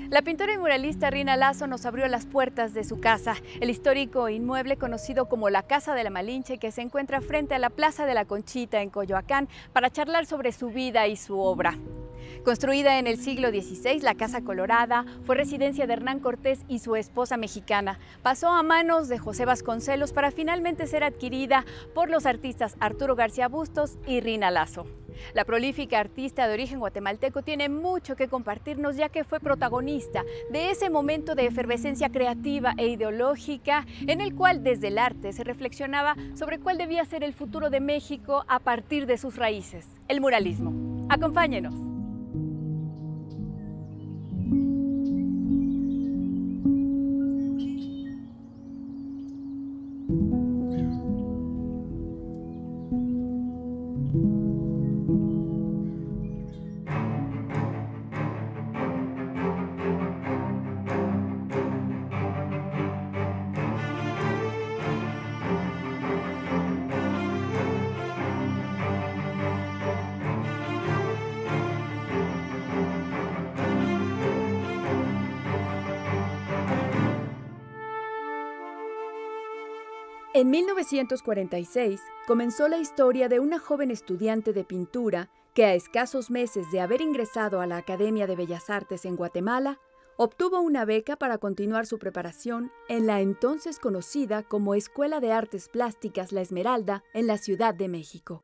La pintora y muralista Rina Lazo nos abrió las puertas de su casa, el histórico inmueble conocido como la Casa de la Malinche, que se encuentra frente a la Plaza de la Conchita en Coyoacán, para charlar sobre su vida y su obra. Construida en el siglo XVI, la Casa Colorada fue residencia de Hernán Cortés y su esposa mexicana. Pasó a manos de José Vasconcelos para finalmente ser adquirida por los artistas Arturo García Bustos y Rina Lazo. La prolífica artista de origen guatemalteco tiene mucho que compartirnos, ya que fue protagonista de ese momento de efervescencia creativa e ideológica en el cual desde el arte se reflexionaba sobre cuál debía ser el futuro de México a partir de sus raíces, el muralismo. Acompáñenos. En 1946 comenzó la historia de una joven estudiante de pintura que, a escasos meses de haber ingresado a la Academia de Bellas Artes en Guatemala, obtuvo una beca para continuar su preparación en la entonces conocida como Escuela de Artes Plásticas La Esmeralda en la Ciudad de México.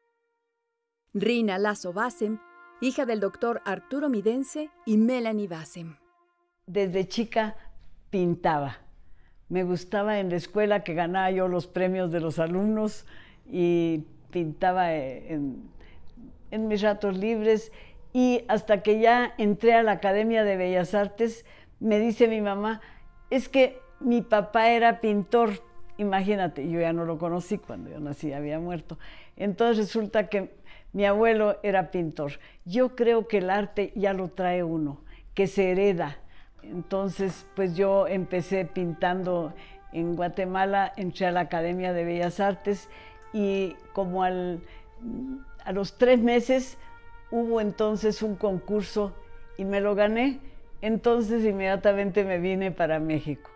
Rina Lazo Bassem, hija del doctor Arturo Midense y Melanie Bassem. Desde chica pintaba. Me gustaba en la escuela que ganaba yo los premios de los alumnos y pintaba en mis ratos libres, y hasta que ya entré a la Academia de Bellas Artes, me dice mi mamá, es que mi papá era pintor. Imagínate, yo ya no lo conocí, cuando yo nací había muerto. Entonces resulta que mi abuelo era pintor. Yo creo que el arte ya lo trae uno, que se hereda. Entonces, pues yo empecé pintando en Guatemala, entré a la Academia de Bellas Artes y como a los 3 meses hubo entonces un concurso y me lo gané. Entonces inmediatamente me vine para México.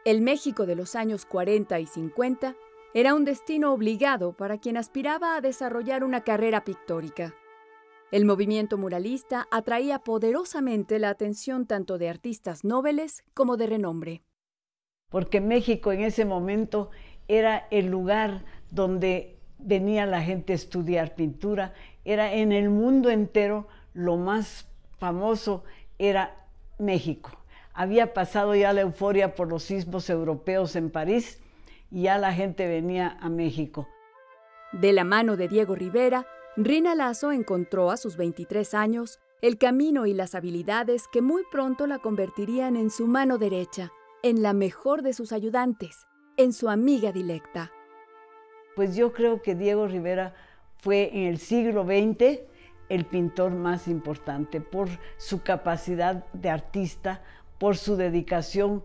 El México de los años 40 y 50 era un destino obligado para quien aspiraba a desarrollar una carrera pictórica. El movimiento muralista atraía poderosamente la atención tanto de artistas nobles como de renombre. Porque México en ese momento era el lugar donde venía la gente a estudiar pintura. Era en el mundo entero lo más famoso era México. Había pasado ya la euforia por los sismos europeos en París y ya la gente venía a México. De la mano de Diego Rivera, Rina Lazo encontró a sus 23 años el camino y las habilidades que muy pronto la convertirían en su mano derecha, en la mejor de sus ayudantes, en su amiga dilecta. Pues yo creo que Diego Rivera fue en el siglo XX el pintor más importante por su capacidad de artista, por su dedicación,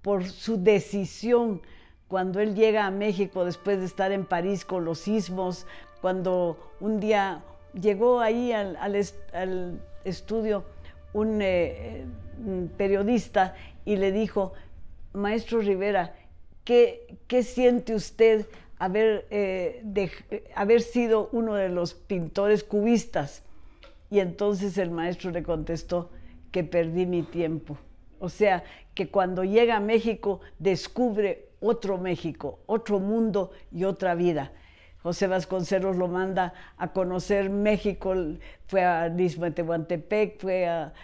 por su decisión. Cuando él llega a México después de estar en París con los sismos, cuando un día llegó ahí al estudio un periodista y le dijo, maestro Rivera, ¿qué siente usted haber sido uno de los pintores cubistas? Y entonces el maestro le contestó que perdí mi tiempo. O sea, que cuando llega a México descubre otro México, otro mundo y otra vida. José Vasconcelos lo manda a conocer México, fue al Istmo de Tehuantepec, fue a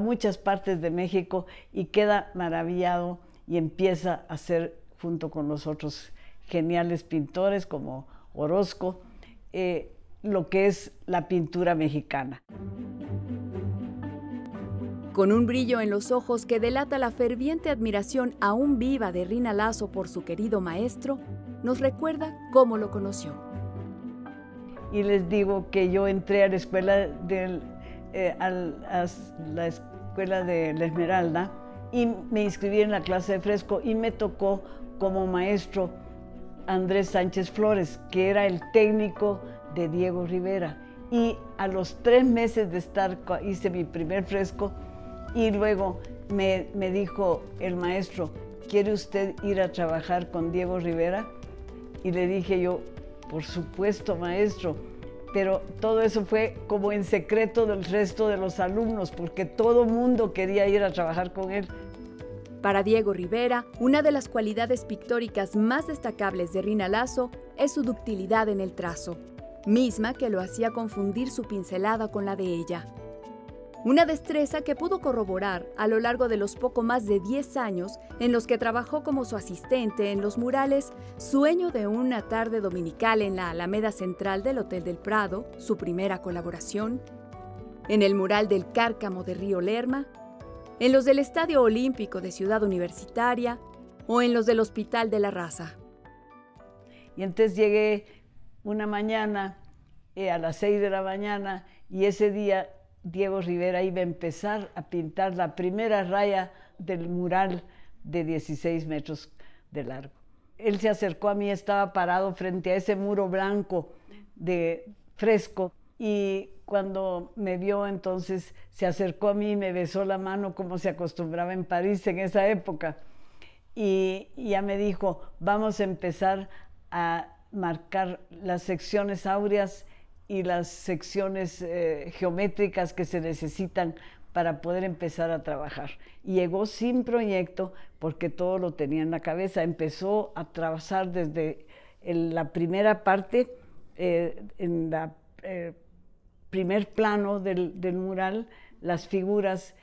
muchas partes de México y queda maravillado y empieza a hacer, junto con los otros geniales pintores como Orozco, lo que es la pintura mexicana. Con un brillo en los ojos que delata la ferviente admiración aún viva de Rina Lazo por su querido maestro, nos recuerda cómo lo conoció. Y les digo que yo entré a la escuela de La Esmeralda y me inscribí en la clase de fresco y me tocó como maestro Andrés Sánchez Flores, que era el técnico de Diego Rivera. Y a los 3 meses de estar, hice mi primer fresco Y luego me dijo el maestro, ¿quiere usted ir a trabajar con Diego Rivera? Y le dije yo, por supuesto, maestro, pero todo eso fue como en secreto del resto de los alumnos, porque todo mundo quería ir a trabajar con él. Para Diego Rivera, una de las cualidades pictóricas más destacables de Rina Lazo es su ductilidad en el trazo, misma que lo hacía confundir su pincelada con la de ella. Una destreza que pudo corroborar a lo largo de los poco más de 10 años en los que trabajó como su asistente en los murales Sueño de una tarde dominical en la Alameda Central del Hotel del Prado, su primera colaboración, en el mural del Cárcamo de Río Lerma, en los del Estadio Olímpico de Ciudad Universitaria o en los del Hospital de la Raza. Y entonces llegué una mañana, a las 6 de la mañana, y ese día Diego Rivera iba a empezar a pintar la primera raya del mural de 16 metros de largo. Él se acercó a mí, estaba parado frente a ese muro blanco de fresco, y cuando me vio entonces se acercó a mí y me besó la mano como se acostumbraba en París en esa época. Y ya me dijo, vamos a empezar a marcar las secciones áureas y las secciones geométricas que se necesitan para poder empezar a trabajar. Y llegó sin proyecto porque todo lo tenía en la cabeza. Empezó a trabajar desde la primera parte, en la primer plano del mural, las figuras,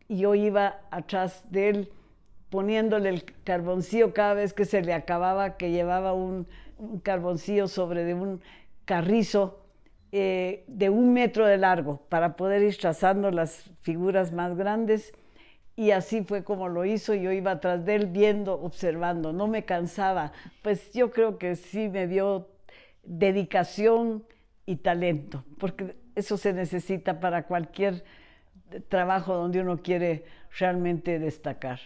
y yo iba atrás de él poniéndole el carboncillo cada vez que se le acababa, que llevaba un carboncillo sobre de un carrizo de 1 metro de largo para poder ir trazando las figuras más grandes, y así fue como lo hizo. Yo iba atrás de él viendo, observando, no me cansaba. Pues yo creo que sí me dio dedicación y talento, porque eso se necesita para cualquier trabajo donde uno quiere realmente destacar.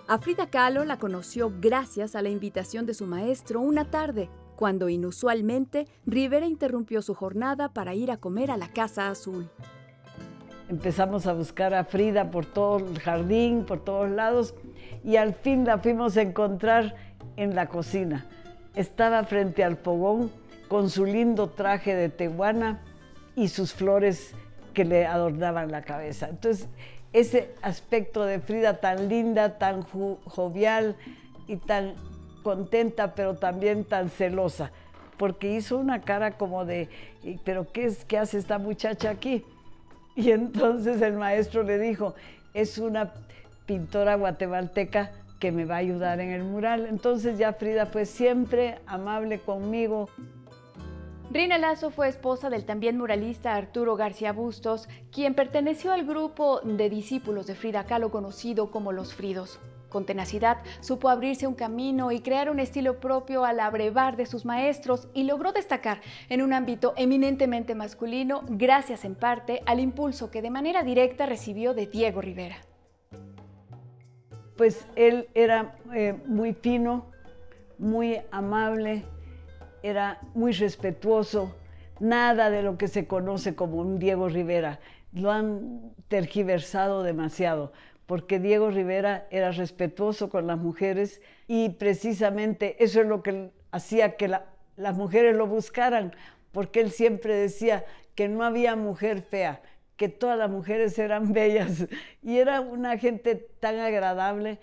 A Frida Kahlo la conoció gracias a la invitación de su maestro una tarde, cuando inusualmente Rivera interrumpió su jornada para ir a comer a la Casa Azul. Empezamos a buscar a Frida por todo el jardín, por todos lados, y al fin la fuimos a encontrar en la cocina. Estaba frente al fogón con su lindo traje de tehuana y sus flores que le adornaban la cabeza. Entonces, ese aspecto de Frida tan linda, tan jovial y tan contenta, pero también tan celosa, porque hizo una cara como de, ¿pero qué hace esta muchacha aquí? Y entonces el maestro le dijo, es una pintora guatemalteca que me va a ayudar en el mural. Entonces ya Frida fue siempre amable conmigo. Rina Lazo fue esposa del también muralista Arturo García Bustos, quien perteneció al grupo de discípulos de Frida Kahlo conocido como los Fridos. Con tenacidad supo abrirse un camino y crear un estilo propio al abrevar de sus maestros, y logró destacar en un ámbito eminentemente masculino gracias en parte al impulso que de manera directa recibió de Diego Rivera. Pues él era muy fino, muy amable, era muy respetuoso, nada de lo que se conoce como un Diego Rivera. Lo han tergiversado demasiado, porque Diego Rivera era respetuoso con las mujeres, y precisamente eso es lo que hacía que las mujeres lo buscaran, porque él siempre decía que no había mujer fea, que todas las mujeres eran bellas, y era una gente tan agradable,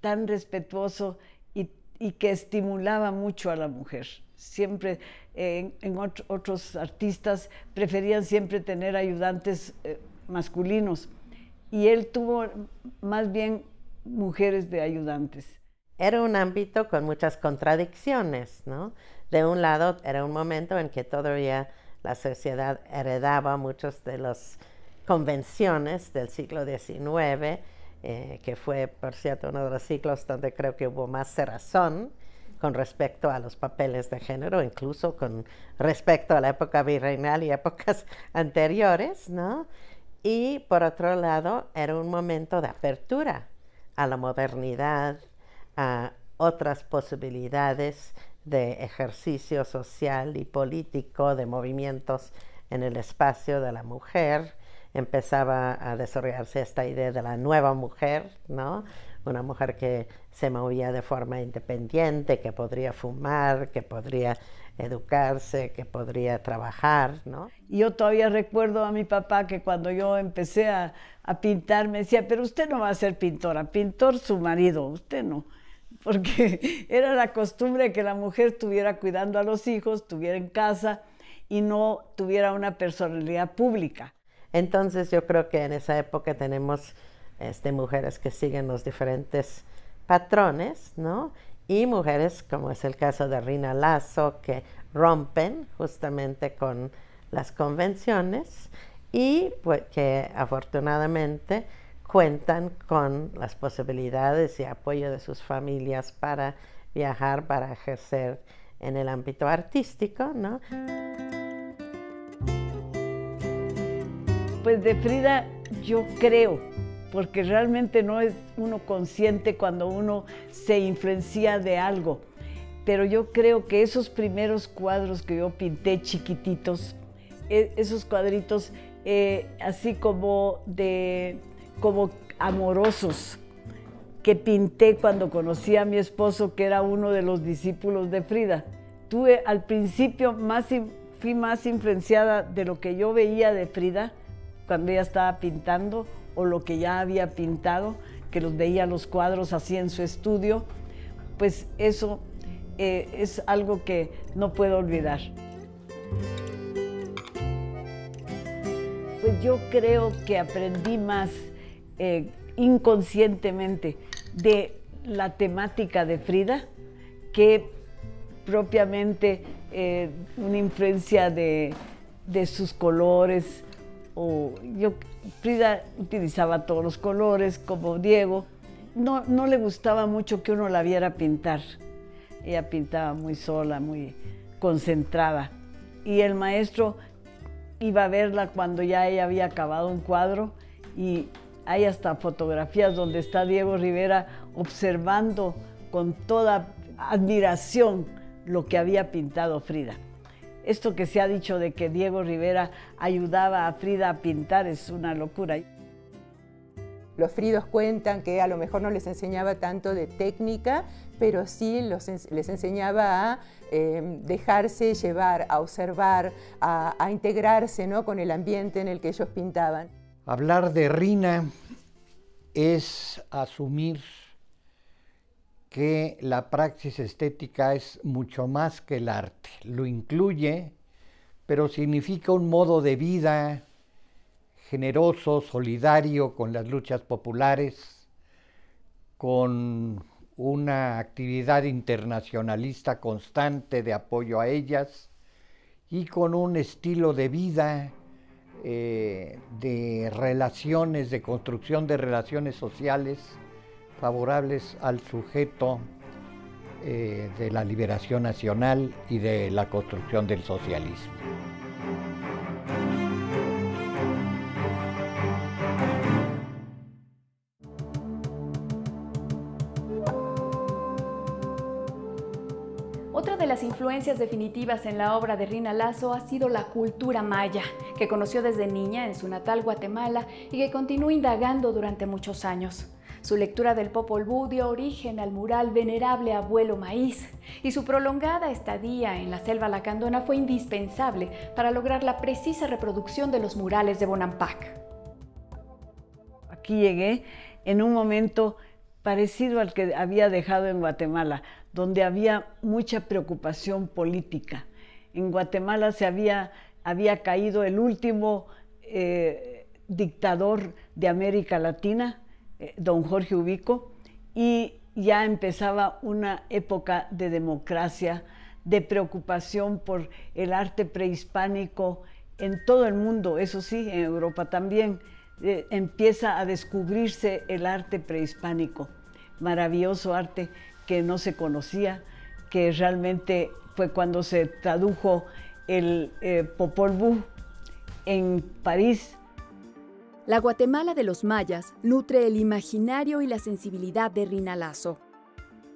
tan respetuoso, y que estimulaba mucho a la mujer. Siempre otros artistas preferían siempre tener ayudantes masculinos, y él tuvo más bien mujeres de ayudantes. Era un ámbito con muchas contradicciones, ¿no? De un lado, era un momento en que todavía la sociedad heredaba muchas de las convenciones del siglo XIX, que fue, por cierto, uno de los siglos donde creo que hubo más cerrazón con respecto a los papeles de género, incluso con respecto a la época virreinal y épocas anteriores, ¿no? Y por otro lado, era un momento de apertura a la modernidad, a otras posibilidades de ejercicio social y político, de movimientos en el espacio de la mujer. empezaba a desarrollarse esta idea de la nueva mujer, ¿no? Una mujer que se movía de forma independiente, que podría fumar, que podría educarse, que podría trabajar, ¿no? Y yo todavía recuerdo a mi papá que cuando yo empecé a pintar me decía, pero usted no va a ser pintora, pintor su marido, usted no. Porque era la costumbre que la mujer estuviera cuidando a los hijos, estuviera en casa y no tuviera una personalidad pública. Entonces yo creo que en esa época tenemos mujeres que siguen los diferentes patrones, ¿no? Y mujeres, como es el caso de Rina Lazo, que rompen justamente con las convenciones y pues, que afortunadamente cuentan con las posibilidades y apoyo de sus familias para viajar, para ejercer en el ámbito artístico, ¿no? Pues de Frida yo creo, porque realmente no es uno consciente cuando uno se influencia de algo, pero yo creo que esos primeros cuadros que yo pinté chiquititos, esos cuadritos así como amorosos, que pinté cuando conocí a mi esposo, que era uno de los discípulos de Frida. Tuve al principio fui más influenciada de lo que yo veía de Frida cuando ella estaba pintando o lo que ya había pintado, que los veía los cuadros así en su estudio, pues eso es algo que no puedo olvidar. Pues yo creo que aprendí más inconscientemente de la temática de Frida que propiamente una influencia de sus colores. Frida utilizaba todos los colores, como Diego. No le gustaba mucho que uno la viera pintar. Ella pintaba muy sola, muy concentrada. Y el maestro iba a verla cuando ya ella había acabado un cuadro, y hay hasta fotografías donde está Diego Rivera observando con toda admiración lo que había pintado Frida. Esto que se ha dicho de que Diego Rivera ayudaba a Frida a pintar es una locura. Los Fridos cuentan que a lo mejor no les enseñaba tanto de técnica, pero sí les enseñaba a dejarse llevar, a observar, a integrarse, ¿no?, con el ambiente en el que ellos pintaban. Hablar de Rina es asumir que la praxis estética es mucho más que el arte. Lo incluye, pero significa un modo de vida generoso, solidario con las luchas populares, con una actividad internacionalista constante de apoyo a ellas y con un estilo de vida de relaciones, de construcción de relaciones sociales favorables al sujeto de la liberación nacional y de la construcción del socialismo. Otra de las influencias definitivas en la obra de Rina Lazo ha sido la cultura maya, que conoció desde niña en su natal Guatemala y que continuó indagando durante muchos años. Su lectura del Popol Vuh dio origen al mural Venerable Abuelo Maíz, y su prolongada estadía en la selva lacandona fue indispensable para lograr la precisa reproducción de los murales de Bonampak. Aquí llegué en un momento parecido al que había dejado en Guatemala, donde había mucha preocupación política. En Guatemala había caído el último dictador de América Latina, don Jorge Ubico, y ya empezaba una época de democracia, de preocupación por el arte prehispánico en todo el mundo, eso sí, en Europa también. Empieza a descubrirse el arte prehispánico, maravilloso arte que no se conocía, que realmente fue cuando se tradujo el Popol Vuh en París. La Guatemala de los mayas nutre el imaginario y la sensibilidad de Rina Lazo.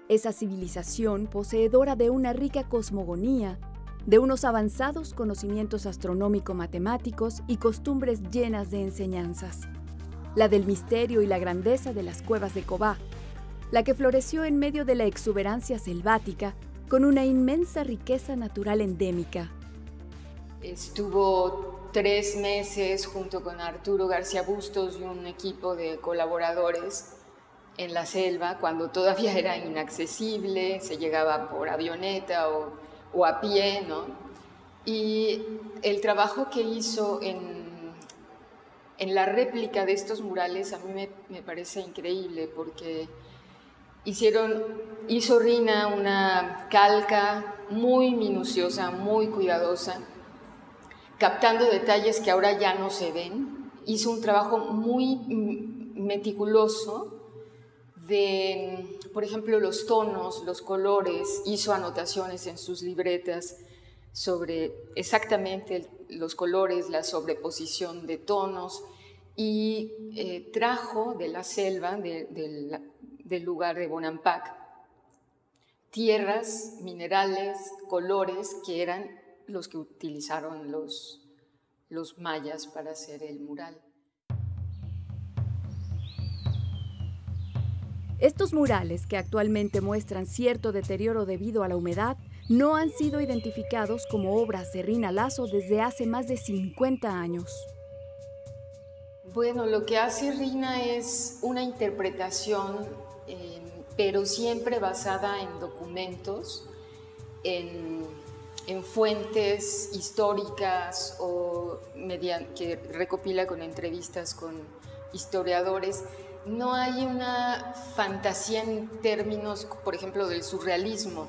Esa civilización, poseedora de una rica cosmogonía, de unos avanzados conocimientos astronómico-matemáticos y costumbres llenas de enseñanzas. La del misterio y la grandeza de las cuevas de Cobá, la que floreció en medio de la exuberancia selvática con una inmensa riqueza natural endémica. Estuvo 3 meses junto con Arturo García Bustos y un equipo de colaboradores en la selva, cuando todavía era inaccesible, se llegaba por avioneta o a pie, ¿no? Y el trabajo que hizo en la réplica de estos murales a mí me parece increíble, porque hizo Rina una calca muy minuciosa, muy cuidadosa, captando detalles que ahora ya no se ven. Hizo un trabajo muy meticuloso de, por ejemplo, los tonos, los colores. Hizo anotaciones en sus libretas sobre exactamente los colores, la sobreposición de tonos, y trajo de la selva, del lugar de Bonampak, tierras, minerales, colores que eran los que utilizaron los mayas para hacer el mural. Estos murales, que actualmente muestran cierto deterioro debido a la humedad, no han sido identificados como obras de Rina Lasso desde hace más de 50 años. Bueno, lo que hace Rina es una interpretación, pero siempre basada en documentos, en fuentes históricas o que recopila con entrevistas con historiadores. No hay una fantasía en términos, por ejemplo, del surrealismo,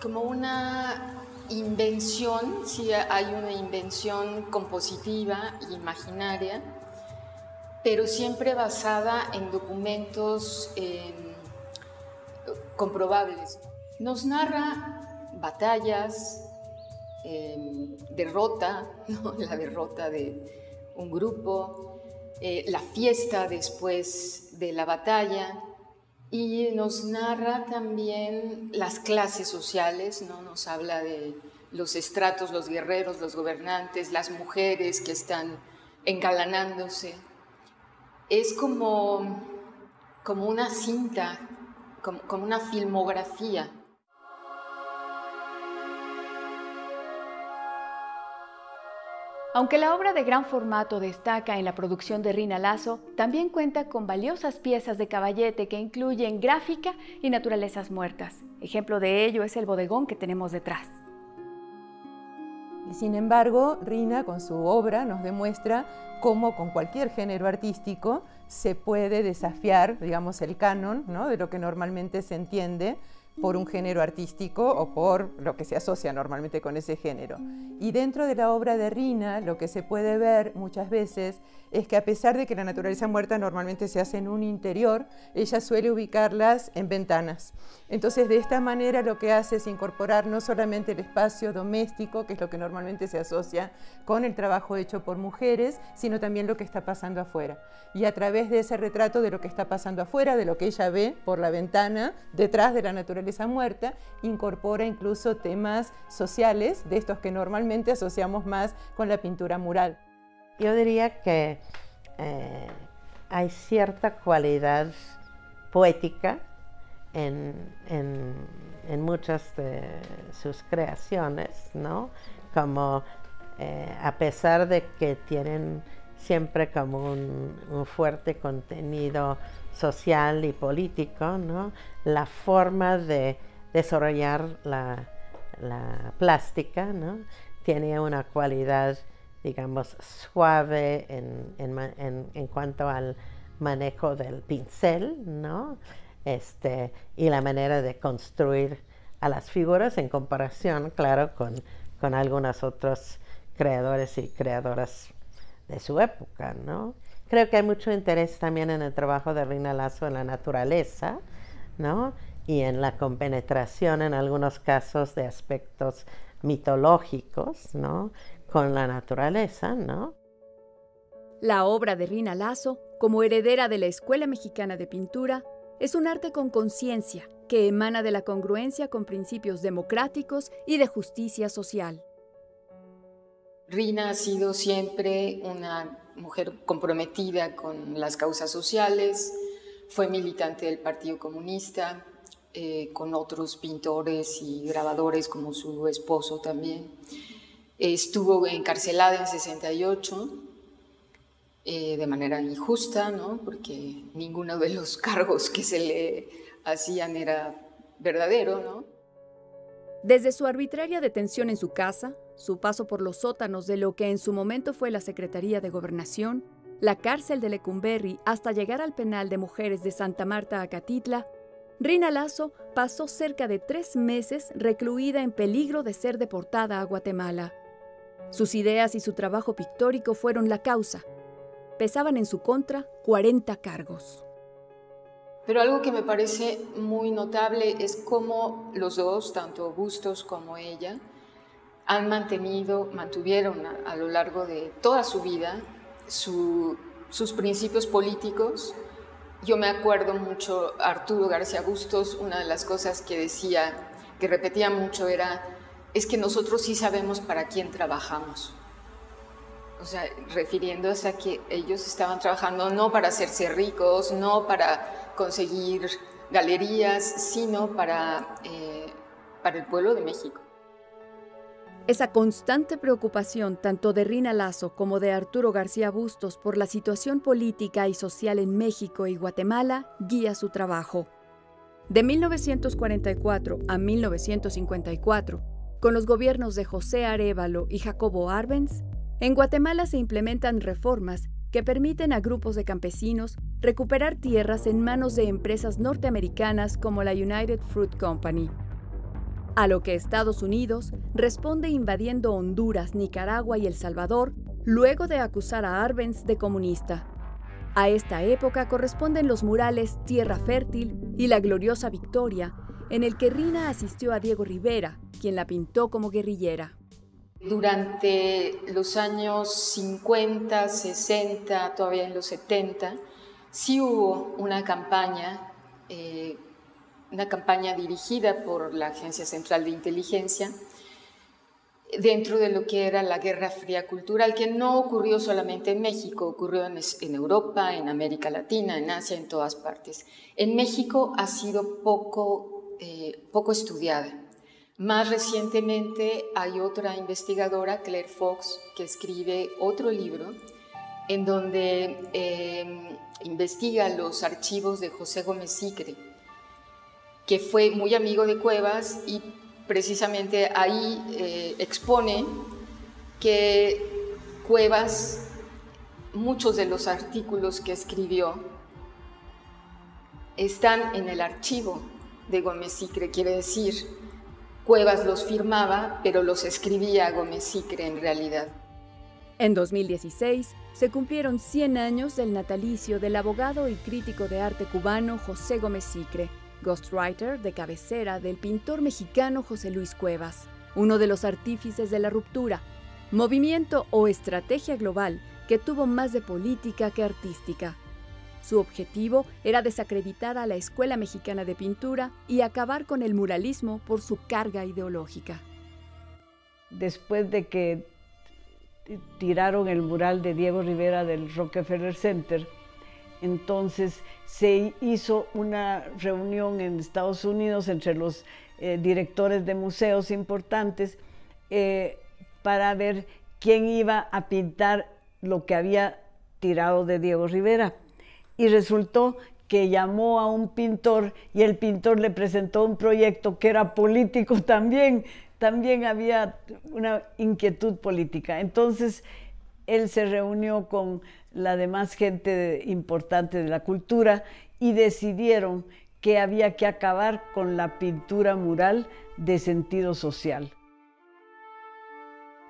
como una invención. Sí, hay una invención compositiva e imaginaria, pero siempre basada en documentos comprobables. Nos narra batallas, derrota, ¿no? La derrota de un grupo, la fiesta después de la batalla, y nos narra también las clases sociales, ¿no? Nos habla de los estratos, los guerreros, los gobernantes, las mujeres que están engalanándose. Es como una cinta, como una filmografía. Aunque la obra de gran formato destaca en la producción de Rina Lasso, también cuenta con valiosas piezas de caballete que incluyen gráfica y naturalezas muertas. Ejemplo de ello es el bodegón que tenemos detrás. Y sin embargo, Rina con su obra nos demuestra cómo con cualquier género artístico se puede desafiar, digamos, el canon, ¿no?, de lo que normalmente se entiende por un género artístico o por lo que se asocia normalmente con ese género. Y dentro de la obra de Rina, lo que se puede ver muchas veces es que, a pesar de que la naturaleza muerta normalmente se hace en un interior, ella suele ubicarlas en ventanas. Entonces, de esta manera lo que hace es incorporar no solamente el espacio doméstico, que es lo que normalmente se asocia con el trabajo hecho por mujeres, sino también lo que está pasando afuera. Y a través de ese retrato de lo que está pasando afuera, de lo que ella ve por la ventana, detrás de la naturaleza muerta, incorpora incluso temas sociales, de estos que normalmente asociamos más con la pintura mural. Yo diría que hay cierta cualidad poética en muchas de sus creaciones, ¿no? Como a pesar de que tienen siempre como un fuerte contenido social y político, ¿no?, la forma de desarrollar la plástica, ¿no?, tiene una cualidad, digamos, suave en cuanto al manejo del pincel, ¿no?, y la manera de construir a las figuras en comparación, claro, con algunos otros creadores y creadoras de su época, ¿no? Creo que hay mucho interés también en el trabajo de Rina Lasso en la naturaleza, ¿no?, y en la compenetración en algunos casos de aspectos mitológicos, ¿no?, con la naturaleza, ¿no? La obra de Rina Lasso, como heredera de la Escuela Mexicana de Pintura, es un arte con conciencia que emana de la congruencia con principios democráticos y de justicia social. Rina ha sido siempre una mujer comprometida con las causas sociales, fue militante del Partido Comunista, con otros pintores y grabadores como su esposo también. Estuvo encarcelada en 68 de manera injusta, ¿no? Porque ninguno de los cargos que se le hacían era verdadero, ¿no? Desde su arbitraria detención en su casa, su paso por los sótanos de lo que en su momento fue la Secretaría de Gobernación, la cárcel de Lecumberri, hasta llegar al penal de mujeres de Santa Marta, Acatitla, Rina Lazo pasó cerca de 3 meses recluida en peligro de ser deportada a Guatemala. Sus ideas y su trabajo pictórico fueron la causa. Pesaban en su contra 40 cargos. Pero algo que me parece muy notable es cómo los dos, tanto Bustos como ella, mantuvieron a lo largo de toda su vida sus principios políticos. Yo me acuerdo mucho, Arturo García Bustos, una de las cosas que decía, que repetía mucho era, es que nosotros sí sabemos para quién trabajamos. O sea, refiriéndose a que ellos estaban trabajando no para hacerse ricos, no para conseguir galerías, sino para el pueblo de México. Esa constante preocupación tanto de Rina Lazo como de Arturo García Bustos por la situación política y social en México y Guatemala guía su trabajo. De 1944 a 1954, con los gobiernos de José Arévalo y Jacobo Arbenz, en Guatemala se implementan reformas que permiten a grupos de campesinos recuperar tierras en manos de empresas norteamericanas como la United Fruit Company. A lo que Estados Unidos responde invadiendo Honduras, Nicaragua y El Salvador, luego de acusar a Arbenz de comunista. A esta época corresponden los murales Tierra Fértil y La Gloriosa Victoria, en el que Rina asistió a Diego Rivera, quien la pintó como guerrillera. Durante los años 50, 60, todavía en los 70, sí hubo una campaña dirigida por la Agencia Central de Inteligencia dentro de lo que era la Guerra Fría cultural, que no ocurrió solamente en México, ocurrió en Europa, en América Latina, en Asia, en todas partes. En México ha sido poco estudiada. Más recientemente hay otra investigadora, Claire Fox, que escribe otro libro en donde investiga los archivos de José Gómez Sicre, que fue muy amigo de Cuevas y precisamente ahí expone que Cuevas, muchos de los artículos que escribió están en el archivo de Gómez Sicre, quiere decir, Cuevas los firmaba, pero los escribía Gómez Sicre en realidad. En 2016 se cumplieron 100 años del natalicio del abogado y crítico de arte cubano José Gómez Sicre, ghostwriter de cabecera del pintor mexicano José Luis Cuevas, uno de los artífices de la ruptura, movimiento o estrategia global que tuvo más de política que artística. Su objetivo era desacreditar a la Escuela Mexicana de Pintura y acabar con el muralismo por su carga ideológica. Después de que tiraron el mural de Diego Rivera del Rockefeller Center, entonces se hizo una reunión en Estados Unidos entre los directores de museos importantes para ver quién iba a pintar lo que había tirado de Diego Rivera. Y resultó que llamó a un pintor y el pintor le presentó un proyecto que era político también. También había una inquietud política. Entonces él se reunió con la demás gente importante de la cultura y decidieron que había que acabar con la pintura mural de sentido social.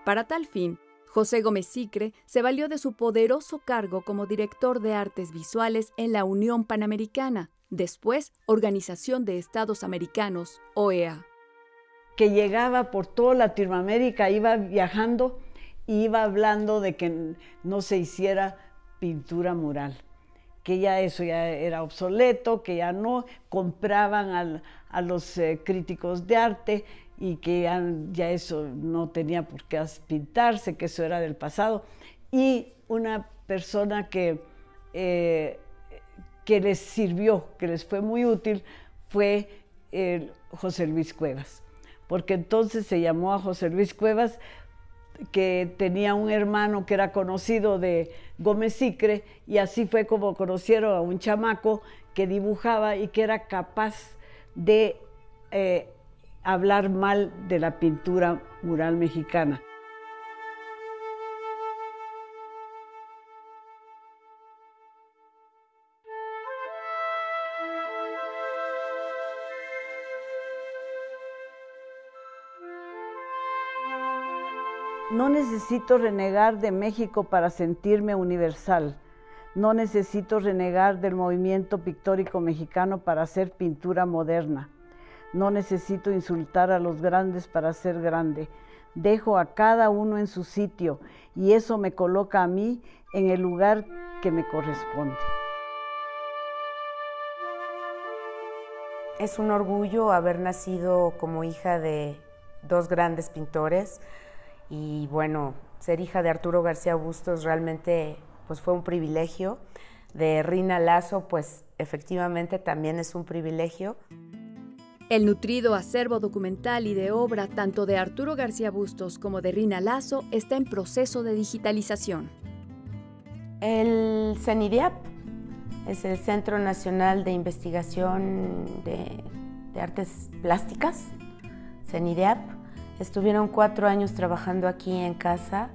Para tal fin, José Gómez Sicre se valió de su poderoso cargo como director de artes visuales en la Unión Panamericana, después Organización de Estados Americanos, OEA. Que llegaba por toda Latinoamérica, iba viajando y iba hablando de que no se hiciera pintura mural, que ya eso ya era obsoleto, que ya no compraban a los críticos de arte y que ya eso no tenía por qué pintarse, que eso era del pasado. Y una persona que les sirvió, que les fue muy útil, fue José Luis Cuevas, porque entonces se llamó a José Luis Cuevas, que tenía un hermano que era conocido de Gómez Sicre, y así fue como conocieron a un chamaco que dibujaba y que era capaz de hablar mal de la pintura mural mexicana. No necesito renegar de México para sentirme universal. No necesito renegar del movimiento pictórico mexicano para hacer pintura moderna. No necesito insultar a los grandes para ser grande. Dejo a cada uno en su sitio y eso me coloca a mí en el lugar que me corresponde. Es un orgullo haber nacido como hija de dos grandes pintores. Y bueno, ser hija de Arturo García Bustos realmente pues, fue un privilegio. De Rina Lazo, pues efectivamente también es un privilegio. El nutrido acervo documental y de obra tanto de Arturo García Bustos como de Rina Lazo está en proceso de digitalización. El CENIDIAP es el Centro Nacional de Investigación de Artes Plásticas, CENIDIAP. Estuvieron 4 años trabajando aquí en casa,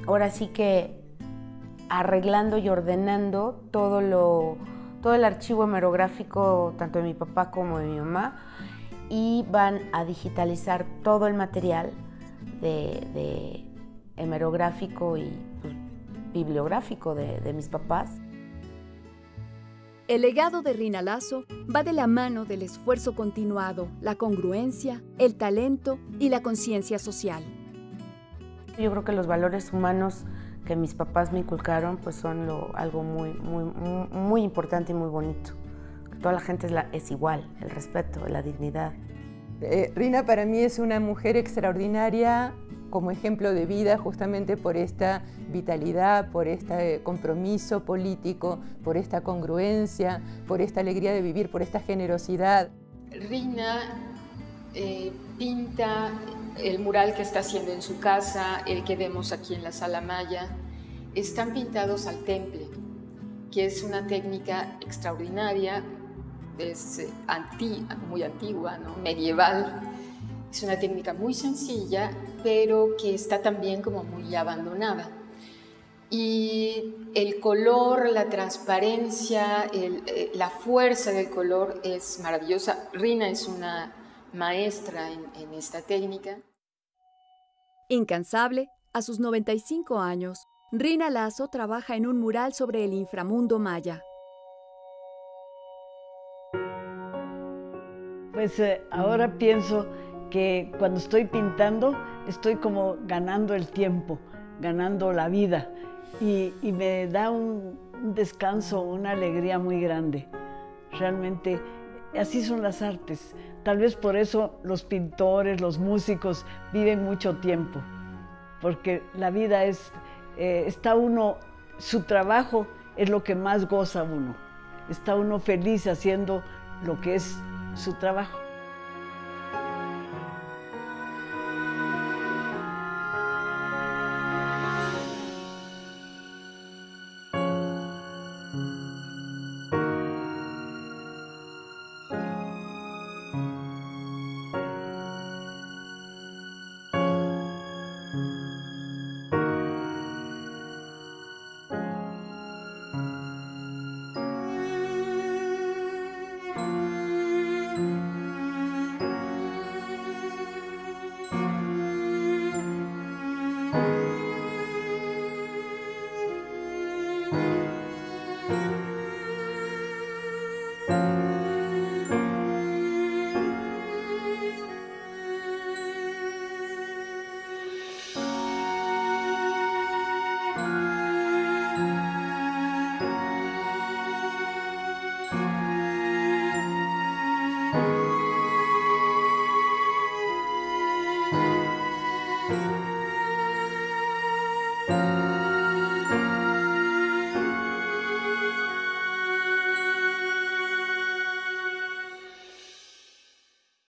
ahora sí que arreglando y ordenando todo el archivo hemerográfico, tanto de mi papá como de mi mamá, y van a digitalizar todo el material de hemerográfico y pues, bibliográfico de mis papás. El legado de Rina Lazo va de la mano del esfuerzo continuado, la congruencia, el talento y la conciencia social. Yo creo que los valores humanos que mis papás me inculcaron pues son algo muy importante y muy bonito. Que toda la gente es igual, el respeto, la dignidad. Rina para mí es una mujer extraordinaria como ejemplo de vida justamente por esta vitalidad, por este compromiso político, por esta congruencia, por esta alegría de vivir, por esta generosidad. Rina pinta el mural que está haciendo en su casa, el que vemos aquí en la Sala Maya, están pintados al temple, que es una técnica extraordinaria, es muy antigua, ¿no? Medieval. Es una técnica muy sencilla, pero que está también como muy abandonada. Y el color, la transparencia, la fuerza del color es maravillosa. Rina es una maestra en esta técnica. Incansable, a sus 95 años, Rina Lazo trabaja en un mural sobre el inframundo maya. Pues ahora pienso que cuando estoy pintando estoy como ganando el tiempo, ganando la vida y me da un descanso, una alegría muy grande. Realmente así son las artes. Tal vez por eso los pintores, los músicos viven mucho tiempo, porque la vida está uno, su trabajo es lo que más goza uno. Está uno feliz haciendo lo que es su trabajo. Bye.